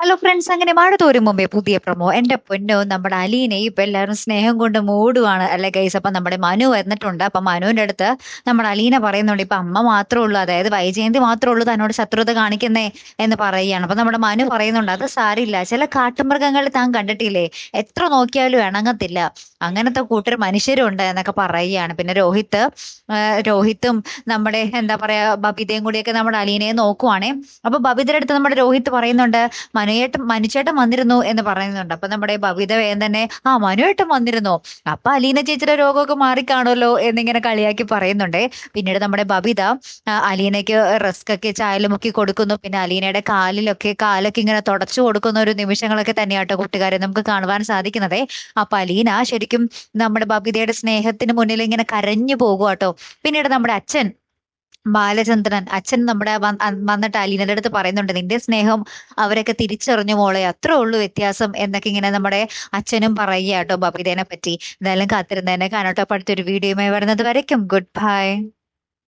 Hello friends, അങ്ങനെ മഴ തോരും മുമ്പേ പുതിയ പ്രൊമോ. എന്റെ പൊന്നോ, നമ്മുടെ അലീനെ ഇപ്പൊ എല്ലാവരും സ്നേഹം കൊണ്ട് മൂടുവാണ് അല്ലെ ഗൈസ്. അപ്പൊ നമ്മുടെ മനു വന്നിട്ടുണ്ട്. അപ്പൊ മനുവിന്റെ അടുത്ത് നമ്മുടെ അലീന പറയുന്നുണ്ട്, ഇപ്പൊ അമ്മ മാത്രമേ ഉള്ളൂ, അതായത് വൈജയന്തി മാത്രമേ ഉള്ളൂ തന്നോട് ശത്രുത കാണിക്കുന്നേ എന്ന് പറയുകയാണ്. അപ്പൊ നമ്മുടെ മനു പറയുന്നുണ്ട്, അത് സാരില്ല, ചില കാട്ടുമൃഗങ്ങൾ താൻ കണ്ടിട്ടില്ലേ, എത്ര നോക്കിയാലും ഇണങ്ങത്തില്ല, അങ്ങനത്തെ കൂട്ടർ മനുഷ്യരും ഉണ്ട് എന്നൊക്കെ പറയുകയാണ്. പിന്നെ രോഹിത്തും നമ്മുടെ എന്താ പറയാ ബബിതയും കൂടിയൊക്കെ നമ്മുടെ അലീനയെ നോക്കുവാണേ. അപ്പൊ ബബിതയുടെ അടുത്ത് നമ്മുടെ രോഹിത്ത് പറയുന്നുണ്ട്, മനുചേട്ടൻ വന്നിരുന്നു എന്ന് പറയുന്നുണ്ട്. അപ്പൊ നമ്മുടെ ബബിത വേഗം തന്നെ, ആ മനുവേട്ടൻ വന്നിരുന്നു, അപ്പൊ അലീന ചേച്ചിയുടെ രോഗമൊക്കെ മാറിക്കാണല്ലോ എന്നിങ്ങനെ കളിയാക്കി പറയുന്നുണ്ട്. പിന്നീട് നമ്മുടെ ബബിത അലീനയ്ക്ക് റസ്ക് ഒക്കെ ചായയിൽ മുക്കി കൊടുക്കുന്നു. പിന്നെ അലീനയുടെ കാലൊക്കെ ഇങ്ങനെ തുടച്ചു കൊടുക്കുന്ന ഒരു നിമിഷങ്ങളൊക്കെ തന്നെയാട്ടോ കൂട്ടുകാരെ നമുക്ക് കാണുവാൻ സാധിക്കുന്നത്. അപ്പൊ അലീന ശരിക്കും നമ്മുടെ ബബിതയുടെ സ്നേഹത്തിന് മുന്നിൽ ഇങ്ങനെ കരഞ്ഞു പോകുവാട്ടോ. പിന്നീട് നമ്മുടെ അച്ഛൻ നമ്മുടെ വന്നിട്ട് അലീനയുടെ അടുത്ത് പറയുന്നുണ്ട്, നിന്റെ സ്നേഹം അവരൊക്കെ തിരിച്ചറിഞ്ഞു മോളെ, അത്രേ ഉള്ളൂ വ്യത്യാസം എന്നൊക്കെ ഇങ്ങനെ നമ്മുടെ അച്ഛനും പറയുക കേട്ടോ ബബിതേനെ പറ്റി. എന്തായാലും കാത്തിരുന്നതിനെ കാണട്ടോ. അടുത്തൊരു വീഡിയോയുമായി വരുന്നത് വരയ്ക്കും ഗുഡ് ബൈ.